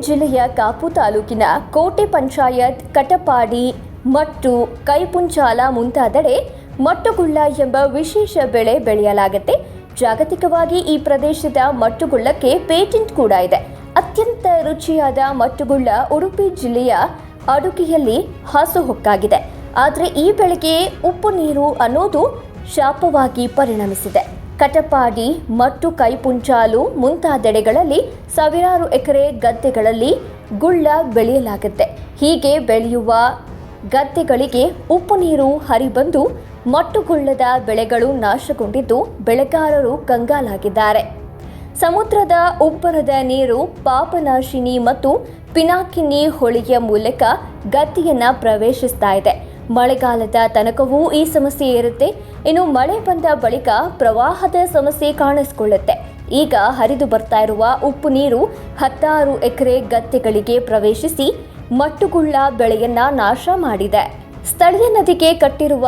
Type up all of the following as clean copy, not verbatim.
ಜಿಲ್ಲೆಯ ಕಾಪು ತಾಲೂಕಿನ ಕೋಟೆ ಪಂಚಾಯತ್ ಕಟಪಾಡಿ ಮಟ್ಟು ಕೈಪುಂಚಾಲ ಮುಂತಾದೆಡೆ ಮಟ್ಟುಗುಳ್ಳ ಎಂಬ ವಿಶೇಷ ಬೆಳೆ ಬೆಳೆಯಲಾಗುತ್ತೆ. ಜಾಗತಿಕವಾಗಿ ಈ ಪ್ರದೇಶದ ಮಟ್ಟುಗುಳ್ಳಕ್ಕೆ ಪೇಟೆಂಟ್ ಕೂಡ ಇದೆ. ಅತ್ಯಂತ ರುಚಿಯಾದ ಮಟ್ಟುಗುಳ್ಳ ಉಡುಪಿ ಜಿಲ್ಲೆಯ ಅಡುಗೆಯಲ್ಲಿ ಹಾಸುಹೊಕ್ಕಾಗಿದೆ. ಆದರೆ ಈ ಬೆಳೆಗೆ ಉಪ್ಪು ನೀರು ಅನ್ನೋದು ಶಾಪವಾಗಿ ಪರಿಣಮಿಸಿದೆ. ಕಟಪಾಡಿ ಮಟ್ಟು ಕೈಪುಂಚಾಲು ಮುಂತಾದೆಡೆಗಳಲ್ಲಿ ಸಾವಿರಾರು ಎಕರೆ ಗದ್ದೆಗಳಲ್ಲಿ ಗುಳ್ಳ ಬೆಳೆಯಲಾಗುತ್ತೆ. ಹೀಗೆ ಬೆಳೆಯುವ ಗದ್ದೆಗಳಿಗೆ ಉಪ್ಪು ನೀರು ಹರಿಬಂದು ಮಟ್ಟುಗುಳ್ಳದ ಬೆಳೆಗಳು ನಾಶಗೊಂಡಿದ್ದು ಬೆಳೆಗಾರರು ಕಂಗಾಲಾಗಿದ್ದಾರೆ. ಸಮುದ್ರದ ಉಬ್ಬರದ ನೀರು ಪಾಪನಾಶಿನಿ ಮತ್ತು ಪಿನಾಕಿನಿ ಹೊಳೆಯ ಮೂಲಕ ಗದ್ದೆಯನ್ನ ಪ್ರವೇಶಿಸ್ತಾ ಇದೆ. ಮಳೆಗಾಲದ ತನಕವೂ ಈ ಸಮಸ್ಯೆ ಇರುತ್ತೆ. ಇನ್ನು ಮಳೆ ಬಂದ ಬಳಿಕ ಪ್ರವಾಹದ ಸಮಸ್ಯೆ ಕಾಣಿಸಿಕೊಳ್ಳುತ್ತೆ. ಈಗ ಹರಿದು ಬರ್ತಾ ಇರುವ ಉಪ್ಪು ನೀರು 16 ಎಕರೆ ಗದ್ದೆಗಳಿಗೆ ಪ್ರವೇಶಿಸಿ ಮಟ್ಟುಗುಳ್ಳ ಬೆಳೆಯನ್ನ ನಾಶ ಮಾಡಿದೆ. ಸ್ಥಳೀಯ ನದಿಗೆ ಕಟ್ಟಿರುವ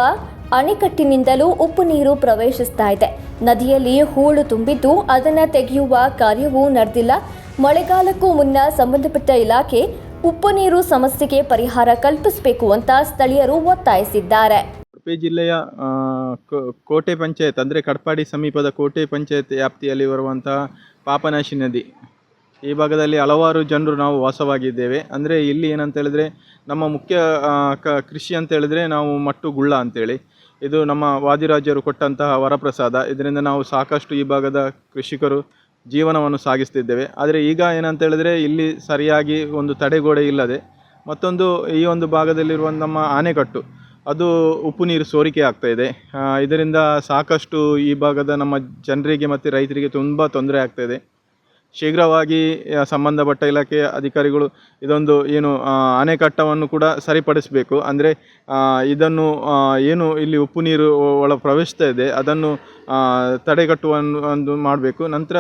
ಅಣೆಕಟ್ಟಿನಿಂದಲೂ ಉಪ್ಪು ನೀರು ಪ್ರವೇಶಿಸ್ತಾ ಇದೆ. ನದಿಯಲ್ಲಿ ಹೂಳು ತುಂಬಿದ್ದು ಅದನ್ನು ತೆಗೆಯುವ ಕಾರ್ಯವೂ ನಡೆದಿಲ್ಲ. ಮಳೆಗಾಲಕ್ಕೂ ಮುನ್ನ ಸಂಬಂಧಪಟ್ಟ ಇಲಾಖೆ ಉಪ್ಪು ನೀರು ಸಮಸ್ಯೆಗೆ ಪರಿಹಾರ ಕಲ್ಪಿಸಬೇಕು ಅಂತ ಸ್ಥಳೀಯರು ಒತ್ತಾಯಿಸಿದ್ದಾರೆ. ಉಡುಪಿ ಜಿಲ್ಲೆಯ ಕೋಟೆ ಪಂಚಾಯತ್ ಅಂದರೆ ಕಟಪಾಡಿ ಸಮೀಪದ ಕೋಟೆ ಪಂಚಾಯತ್ ವ್ಯಾಪ್ತಿಯಲ್ಲಿ ಬರುವಂತಹ ಪಾಪನಾಶಿ ನದಿ ಈ ಭಾಗದಲ್ಲಿ ಹಲವಾರು ಜನರು ನಾವು ವಾಸವಾಗಿದ್ದೇವೆ. ಅಂದರೆ ಇಲ್ಲಿ ಏನಂತ ಹೇಳಿದ್ರೆ ನಮ್ಮ ಮುಖ್ಯ ಕೃಷಿ ಅಂತ ಹೇಳಿದ್ರೆ ನಾವು ಮಟ್ಟುಗುಳ್ಳ ಅಂತೇಳಿ, ಇದು ನಮ್ಮ ವಾದಿರಾಜರು ಕೊಟ್ಟಂತಹ ವರಪ್ರಸಾದ. ಇದರಿಂದ ನಾವು ಸಾಕಷ್ಟು ಈ ಭಾಗದ ಕೃಷಿಕರು ಜೀವನವನ್ನು ಸಾಗಿಸ್ತಿದ್ದೇವೆ. ಆದರೆ ಈಗ ಏನಂತ ಹೇಳಿದ್ರೆ ಇಲ್ಲಿ ಸರಿಯಾಗಿ ಒಂದು ತಡೆಗೋಡೆ ಇಲ್ಲದೆ, ಮತ್ತೊಂದು ಈ ಒಂದು ಭಾಗದಲ್ಲಿರುವ ನಮ್ಮ ಆನೆಕಟ್ಟು ಅದು ಉಪ್ಪು ನೀರು ಸೋರಿಕೆ ಆಗ್ತಾ ಇದೆ. ಇದರಿಂದ ಸಾಕಷ್ಟು ಈ ಭಾಗದ ನಮ್ಮ ಜನರಿಗೆ ಮತ್ತು ರೈತರಿಗೆ ತುಂಬ ತೊಂದರೆ ಆಗ್ತಾ ಇದೆ. ಶೀಘ್ರವಾಗಿ ಸಂಬಂಧಪಟ್ಟ ಇಲಾಖೆಯ ಅಧಿಕಾರಿಗಳು ಇದೊಂದು ಅಣೆಕಟ್ಟವನ್ನು ಕೂಡ ಸರಿಪಡಿಸಬೇಕು. ಅಂದರೆ ಇದನ್ನು ಏನು ಇಲ್ಲಿ ಉಪ್ಪು ನೀರು ಒಳ ಪ್ರವೇಶಿಸ್ತಾ ಇದೆ ಅದನ್ನು ತಡೆಗಟ್ಟುವ ಮಾಡಬೇಕು. ನಂತರ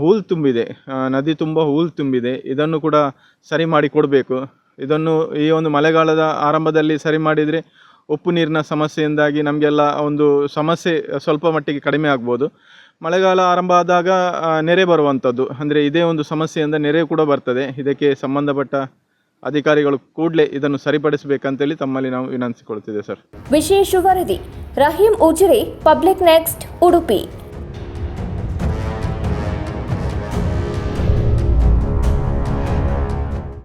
ಹೂಳು ತುಂಬಿದೆ, ನದಿ ತುಂಬ ಹೂಳು ತುಂಬಿದೆ, ಇದನ್ನು ಕೂಡ ಸರಿ ಮಾಡಿ ಕೊಡಬೇಕು. ಇದನ್ನು ಈ ಒಂದು ಮಳೆಗಾಲದ ಆರಂಭದಲ್ಲಿ ಸರಿ ಮಾಡಿದರೆ ಉಪ್ಪು ನೀರಿನ ಸಮಸ್ಯೆಯಿಂದಾಗಿ ನಮಗೆಲ್ಲ ಒಂದು ಸಮಸ್ಯೆ ಸ್ವಲ್ಪ ಮಟ್ಟಿಗೆ ಕಡಿಮೆ ಆಗ್ಬೋದು. ಮಳೆಗಾಲ ಆರಂಭ ಆದಾಗ ನೆರೆ ಬರುವಂಥದ್ದು, ಅಂದರೆ ಇದೇ ಒಂದು ಸಮಸ್ಯೆಯಿಂದ ನೆರೆ ಕೂಡ ಬರ್ತದೆ. ಇದಕ್ಕೆ ಸಂಬಂಧಪಟ್ಟ ಅಧಿಕಾರಿಗಳು ಕೂಡಲೇ ಇದನ್ನು ಸರಿಪಡಿಸಬೇಕಂತೇಳಿ ತಮ್ಮಲ್ಲಿ ನಾವು ವಿನಂತಿಸಿಕೊಳ್ತಿದ್ದೇವೆ ಸರ್. ವಿಶೇಷ ವರದಿ ರಹೀಂ ಉಜಿರೆ, ಪಬ್ಲಿಕ್ ನೆಕ್ಸ್ಟ್, ಉಡುಪಿ.